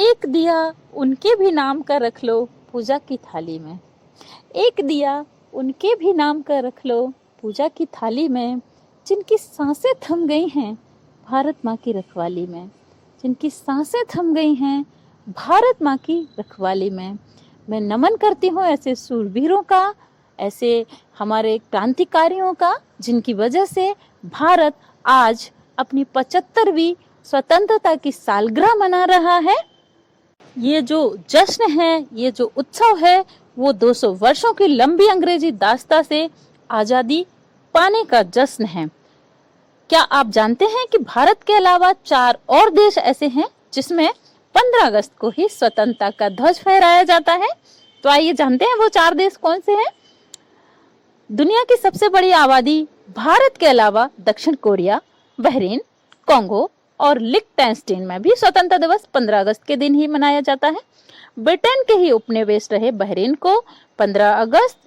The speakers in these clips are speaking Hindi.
एक दिया उनके भी नाम का रख लो पूजा की थाली में। एक दिया उनके भी नाम का रख लो पूजा की थाली में, जिनकी सांसें थम गई हैं भारत माँ की रखवाली में। जिनकी सांसें थम गई हैं भारत माँ की रखवाली में। मैं नमन करती हूँ ऐसे सूरवीरों का, ऐसे हमारे क्रांतिकारियों का, जिनकी वजह से भारत आज अपनी 75वीं स्वतंत्रता की सालगिरह मना रहा है। ये जो जश्न है, ये जो उत्सव है, वो 200 वर्षों की लंबी अंग्रेजी दास्ता से आजादी पाने का जश्न है। क्या आप जानते हैं कि भारत के अलावा 4 और देश ऐसे हैं जिसमें 15 अगस्त को ही स्वतंत्रता का ध्वज फहराया जाता है? तो आइए जानते हैं वो 4 देश कौन से हैं। दुनिया की सबसे बड़ी आबादी भारत के अलावा दक्षिण कोरिया, बहरीन, कांगो और लिechtenstein में भी स्वतंत्रता दिवस 15 अगस्त के दिन ही मनाया जाता है। ब्रिटेन के ही उपनिवेश रहे बहरीन को 15 अगस्त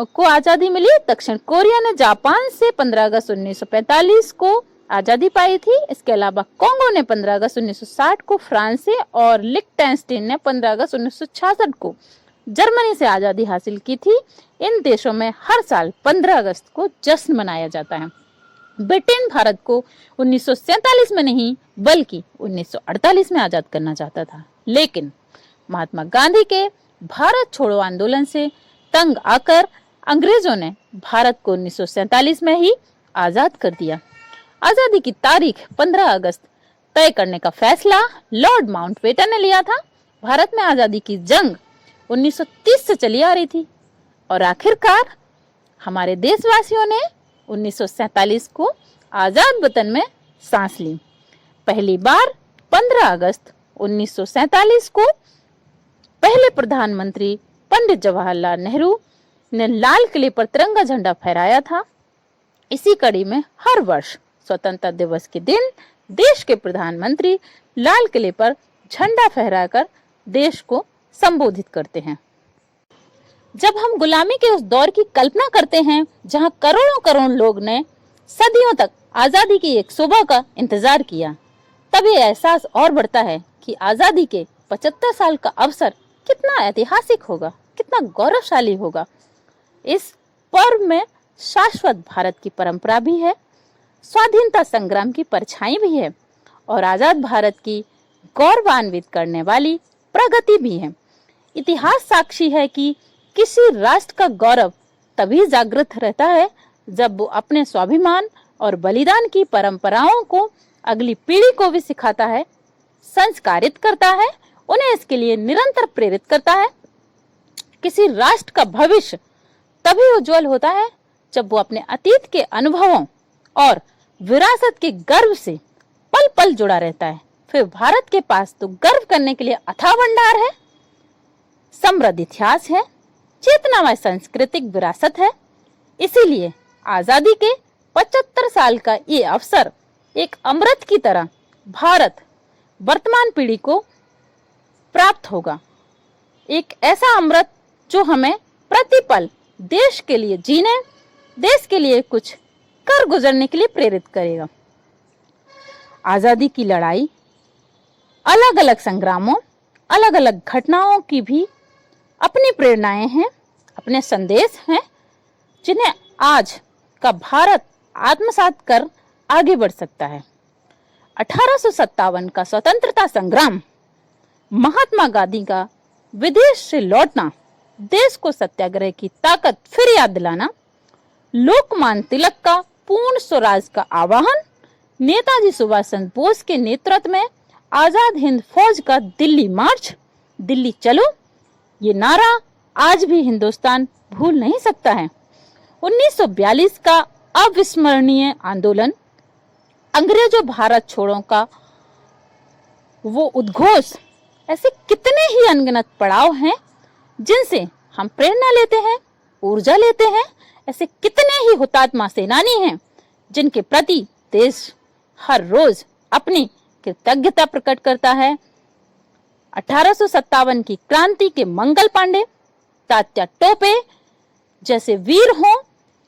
को आजादी मिली। दक्षिण कोरिया ने जापान से 15 अगस्त 1945 को आजादी पाई थी। इसके अलावा कांगो ने 15 अगस्त 1960 को फ्रांस से और लिechtenstein ने 15 अगस्त 1966 को जर्मनी से आजादी हासिल की थी। इन देशों में हर साल 15 अगस्त को जश्न मनाया जाता है। ब्रिटेन भारत को 1947 में नहीं बल्कि 1948 में आजाद करना चाहता था, लेकिन महात्मा गांधी के भारत छोड़ो आंदोलन से तंग आकर अंग्रेजों ने भारत को 1947 में ही आजाद कर दिया। आजादी की तारीख 15 अगस्त तय करने का फैसला लॉर्ड माउंटबेटन ने लिया था। भारत में आजादी की जंग 1930 से चली आ रही थी और आखिरकार हमारे देशवासियों ने 1947 को आजाद वतन में सांस ली। पहली बार 15 अगस्त 1947 को पहले प्रधानमंत्री पंडित जवाहरलाल नेहरू ने लाल किले पर तिरंगा झंडा फहराया था। इसी कड़ी में हर वर्ष स्वतंत्रता दिवस के दिन देश के प्रधानमंत्री लाल किले पर झंडा फहराकर देश को संबोधित करते हैं। जब हम गुलामी के उस दौर की कल्पना करते हैं जहां करोड़ों करोड़ लोग ने सदियों तक आजादी की एक सुबह का इंतजार किया, तब ये एहसास और बढ़ता है कि आजादी के 75 साल का अवसर कितना ऐतिहासिक होगा, कितना गौरवशाली होगा। इस पर्व में शाश्वत भारत की परंपरा भी है, स्वाधीनता संग्राम की परछाई भी है और आजाद भारत की गौरवान्वित करने वाली प्रगति भी है। इतिहास साक्षी है कि किसी राष्ट्र का गौरव तभी जागृत रहता है जब वो अपने स्वाभिमान और बलिदान की परंपराओं को अगली पीढ़ी को भी सिखाता है, संस्कारित करता है, उन्हें इसके लिए निरंतर प्रेरित करता है। किसी राष्ट्र का भविष्य तभी उज्जवल होता है जब वो अपने अतीत के अनुभवों और विरासत के गर्व से पल पल जुड़ा रहता है। फिर भारत के पास तो गर्व करने के लिए अथाह भंडार है, समृद्ध इतिहास है, चेतनामय सांस्कृतिक विरासत है। इसीलिए आजादी के 75 साल का ये अवसर एक अमृत की तरह भारत वर्तमान पीढ़ी को प्राप्त होगा। एक ऐसा अमृत जो हमें प्रतिपल देश के लिए जीने, देश के लिए कुछ कर गुजरने के लिए प्रेरित करेगा। आजादी की लड़ाई अलग अलग संग्रामों, अलग अलग घटनाओं की भी अपनी प्रेरणाएं हैं, अपने संदेश हैं, जिन्हें आज का भारत आत्मसात कर आगे बढ़ सकता है। 1857 का स्वतंत्रता संग्राम, महात्मा गांधी का विदेश से लौटना, देश को सत्याग्रह की ताकत फिर याद दिलाना, लोकमान्य तिलक का पूर्ण स्वराज का आह्वान, नेताजी सुभाष चंद्र बोस के नेतृत्व में आजाद हिंद फौज का दिल्ली मार्च, दिल्ली चलो, ये नारा आज भी हिंदुस्तान भूल नहीं सकता है। 1942 का अविस्मरणीय आंदोलन, अंग्रेजों भारत छोड़ो का वो उद्घोष, ऐसे कितने ही अनगिनत पड़ाव हैं जिनसे हम प्रेरणा लेते हैं, ऊर्जा लेते हैं। ऐसे कितने ही हुतात्मा सेनानी हैं जिनके प्रति देश हर रोज अपनी कृतज्ञता प्रकट करता है। 1857 की क्रांति के मंगल पांडे, तात्या टोपे जैसे वीर हों,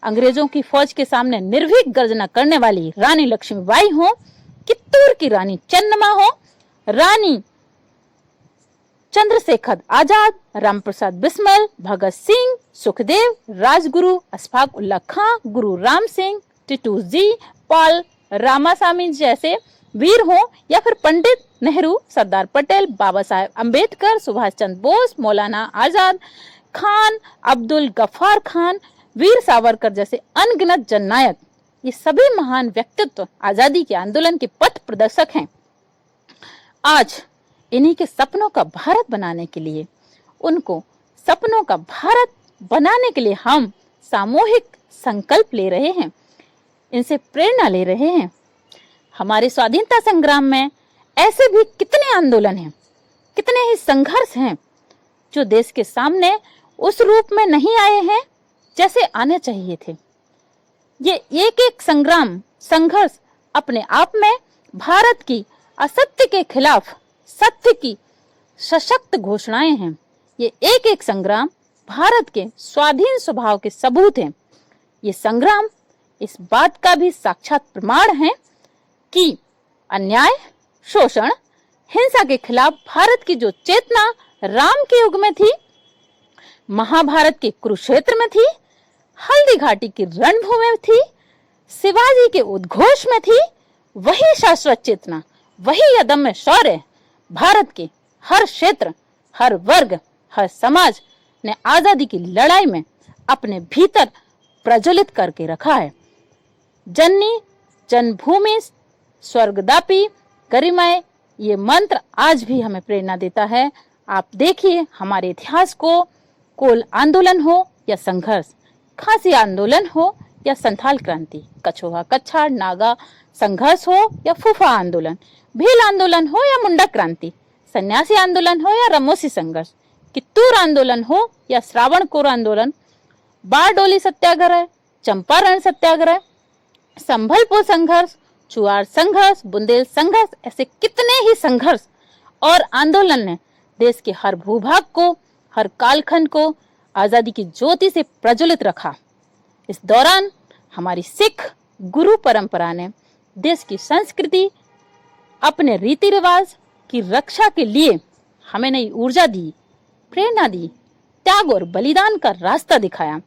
अंग्रेजों की फौज के सामने निर्भीक गर्जना करने वाली रानी लक्ष्मीबाई हो, कित्तूर की रानी चन्नमा हो, रानी चंद्रशेखर आजाद, रामप्रसाद बिस्मिल, भगत सिंह, सुखदेव, राजगुरु, अशफाक उल्लाह खां, गुरु राम सिंह, टिटू जी, पॉल रामासामी जैसे वीर हों, या फिर पंडित नेहरू, सरदार पटेल, बाबा साहेब अंबेडकर, सुभाष चंद्र बोस, मौलाना आजाद खान, अब्दुल गफ्फार खान, वीर सावरकर जैसे अनगिनत जननायक, ये सभी महान व्यक्तित्व आजादी के आंदोलन के पथ प्रदर्शक हैं। आज इन्हीं के सपनों का भारत बनाने के लिए, उनको सपनों का भारत बनाने के लिए हम सामूहिक संकल्प ले रहे हैं, इनसे प्रेरणा ले रहे हैं। हमारे स्वाधीनता संग्राम में ऐसे भी कितने आंदोलन हैं, कितने ही संघर्ष हैं जो देश के सामने उस रूप में नहीं आए हैं जैसे आने चाहिए थे। ये एक एक संघर्ष अपने आप में भारत की असत्य के खिलाफ सत्य की सशक्त घोषणाएं हैं। ये एक एक संग्राम भारत के स्वाधीन स्वभाव के सबूत हैं। ये संग्राम इस बात का भी साक्षात प्रमाण है कि अन्याय, शोषण, हिंसा के खिलाफ भारत की जो चेतना राम के युग में थी, महाभारत के कुरुक्षेत्र में थी, हल्दी घाटी की रणभूमि में थी, शिवाजी के उद्घोष में थी, वही शाश्वत चेतना, वही अदम्य शौर्य भारत के हर क्षेत्र, हर वर्ग, हर समाज ने आजादी की लड़ाई में अपने भीतर प्रज्वलित करके रखा है। जननी जन्मभूमि स्वर्गदापी गरिमाए, ये मंत्र आज भी हमें प्रेरणा देता है। आप देखिए हमारे इतिहास को, कोल आंदोलन हो या संघर्ष, खासी आंदोलन हो या संथाल क्रांति, कछोहा कच्छाड़ नागा संघर्ष हो या फूफा आंदोलन, भील आंदोलन हो या मुंडा क्रांति, सन्यासी आंदोलन हो या रमोसी संघर्ष, कित्तूर आंदोलन हो या श्रावणकोर आंदोलन, बारडोली सत्याग्रह, चंपारण सत्याग्रह, संभलपुर संघर्ष, चुआर संघर्ष, बुंदेल संघर्ष, ऐसे कितने ही संघर्ष और आंदोलन ने देश के हर भूभाग को, हर कालखंड को आजादी की ज्योति से प्रज्वलित रखा। इस दौरान हमारी सिख गुरु परंपरा ने देश की संस्कृति, अपने रीति रिवाज की रक्षा के लिए हमें नई ऊर्जा दी, प्रेरणा दी, त्याग और बलिदान का रास्ता दिखाया।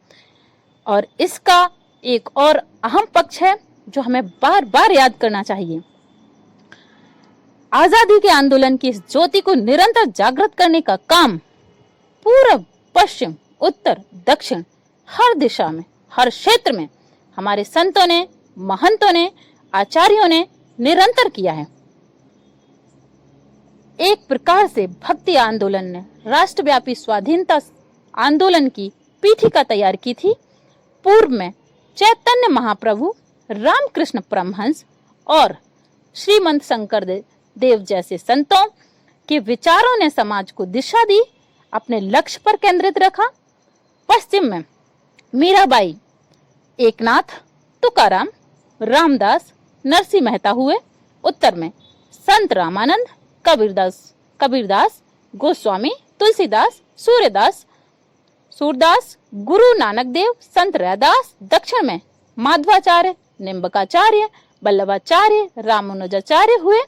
और इसका एक और अहम पक्ष है जो हमें बार बार याद करना चाहिए। आजादी के आंदोलन की इस ज्योति को निरंतर जागृत करने का काम पूर्व, पश्चिम, उत्तर, दक्षिण, हर दिशा में, हर क्षेत्र में हमारे संतों ने, महंतों ने, आचार्यों ने निरंतर किया है। एक प्रकार से भक्ति आंदोलन ने राष्ट्रव्यापी स्वाधीनता आंदोलन की पीठिका तैयार की थी। पूर्व में चैतन्य महाप्रभु, रामकृष्ण परमहंस और श्रीमंत शंकर देव जैसे संतों के विचारों ने समाज को दिशा दी, अपने लक्ष्य पर केंद्रित रखा। पश्चिम में मीराबाई, एकनाथ, तुकाराम, रामदास, नरसिंह मेहता हुए। उत्तर में संत रामानंद, कबीरदास, गोस्वामी, तुलसीदास, सूरदास, गुरु नानक देव, संत रैदास। दक्षिण में माधवाचार्य, निम्बकाचार्य, वल्लभाचार्य, रामानुजाचार्य हुए।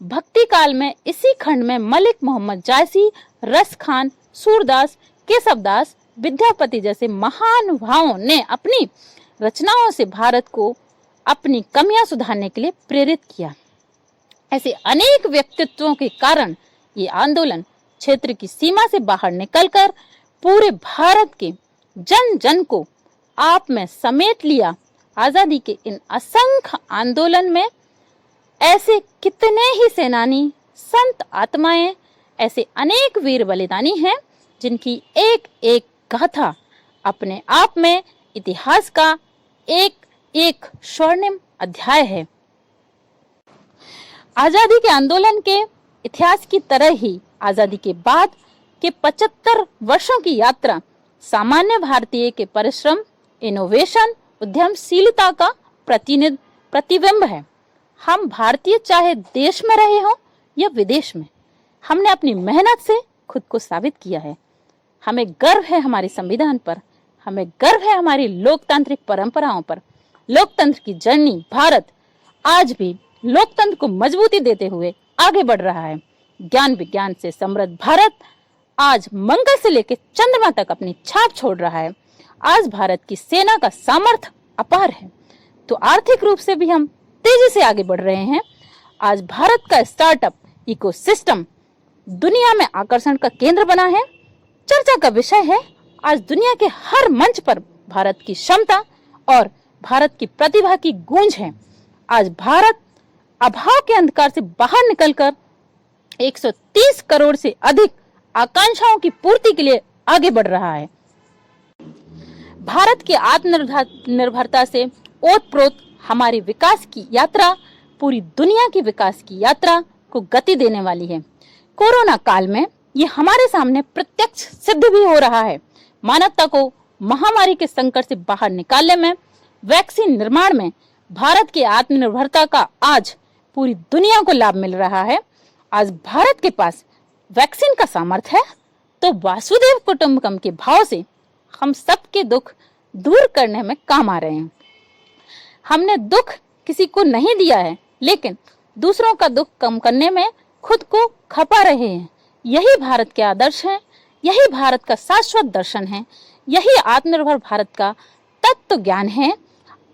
भक्ति काल में इसी खंड में मलिक मोहम्मद जायसी, रस खान, सूरदास, केशवदास, विद्यापति जैसे महानुभावों ने अपनी रचनाओं से भारत को अपनी कमियां सुधारने के लिए प्रेरित किया। ऐसे अनेक व्यक्तित्वों के कारण ये आंदोलन क्षेत्र की सीमा से बाहर निकलकर पूरे भारत के जन जन को आप में समेट लिया। आजादी के इन असंख्य आंदोलन में ऐसे कितने ही सेनानी, संत आत्माएं, ऐसे अनेक वीर बलिदानी हैं जिनकी एक एक गाथा अपने आप में इतिहास का एक एक स्वर्णिम अध्याय है। आजादी के आंदोलन के इतिहास की तरह ही आजादी के बाद के 75 वर्षों की यात्रा सामान्य भारतीय के परिश्रम, इनोवेशन, उद्यमशीलता का प्रतिबिंब है। हम भारतीय चाहे देश में रहे हों या विदेश में, हमने अपनी मेहनत से खुद को साबित किया है। हमें गर्व है हमारे संविधान पर, हमें गर्व है हमारी लोकतांत्रिक परंपराओं पर। लोकतंत्र की जर्नी भारत आज भी लोकतंत्र को मजबूती देते हुए आगे बढ़ रहा है। ज्ञान विज्ञान से समृद्ध भारत आज मंगल से लेकर चंद्रमा तक अपनी छाप छोड़ रहा है। आज भारत की सेना का सामर्थ्य अपार है, तो आर्थिक रूप से भी हम तेजी से आगे बढ़ रहे हैं। आज भारत का स्टार्टअप इकोसिस्टम दुनिया में आकर्षण का केंद्र बना है, चर्चा का विषय है। आज दुनिया के हर मंच पर भारत की क्षमता और भारत की प्रतिभा की गूंज है। आज भारत अभाव के अंधकार से बाहर निकलकर 130 करोड़ से अधिक आकांक्षाओं की पूर्ति के लिए आगे बढ़ रहा है। भारत की आत्मनिर्भरता से ओतप्रोत हमारी विकास की यात्रा पूरी दुनिया की विकास की यात्रा को गति देने वाली है। कोरोना काल में ये हमारे सामने प्रत्यक्ष सिद्ध भी हो रहा है। मानवता को महामारी के संकट से बाहर निकालने में, वैक्सीन निर्माण में भारत की आत्मनिर्भरता का आज पूरी दुनिया को लाभ मिल रहा है। आज भारत के पास वैक्सीन का सामर्थ्य है, तो वासुदेव कुटुंबकम के भाव से हम सबके दुख दूर करने में काम आ रहे हैं। हमने दुख किसी को नहीं दिया है, लेकिन दूसरों का दुख कम करने में खुद को खपा रहे हैं। यही भारत के आदर्श हैं, यही भारत का शाश्वत दर्शन है, यही आत्मनिर्भर भारत का तत्व ज्ञान है।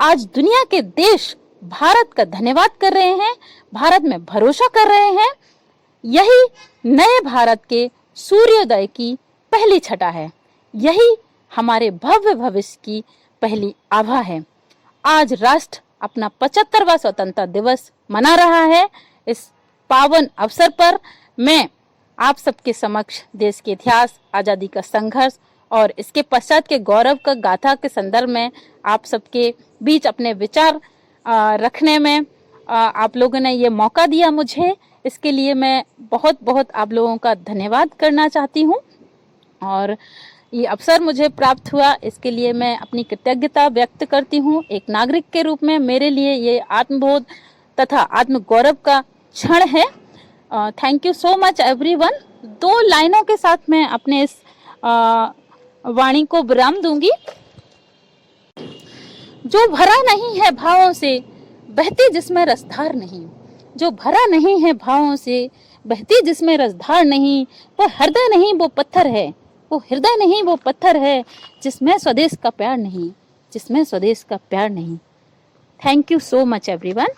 आज दुनिया के देश भारत का धन्यवाद कर रहे हैं, भारत में भरोसा कर रहे हैं। यही नए भारत के सूर्योदय की पहली छटा है, यही हमारे भव्य भविष्य की पहली आभा है। आज राष्ट्र अपना 75वां स्वतंत्रता दिवस मना रहा है। इस पावन अवसर पर मैं आप सबके समक्ष देश के इतिहास, आजादी का संघर्ष और इसके पश्चात के गौरव का गाथा के संदर्भ में आप सबके बीच अपने विचार रखने में आप लोगों ने ये मौका दिया मुझे, इसके लिए मैं बहुत बहुत आप लोगों का धन्यवाद करना चाहती हूँ। और ये अवसर मुझे प्राप्त हुआ, इसके लिए मैं अपनी कृतज्ञता व्यक्त करती हूँ। एक नागरिक के रूप में मेरे लिए ये आत्मबोध तथा आत्मगौरव का क्षण है। Thank you so much everyone. 2 लाइनों के साथ मैं अपने इस वाणी को विराम दूंगी। जो भरा नहीं है भावों से बहती जिसमें रसधार नहीं, जो भरा नहीं है भावों से बहती जिसमें रसधार नहीं, वो हृदय नहीं वो पत्थर है, वो हृदय नहीं वो पत्थर है जिसमें स्वदेश का प्यार नहीं, जिसमें स्वदेश का प्यार नहीं। Thank you so much everyone.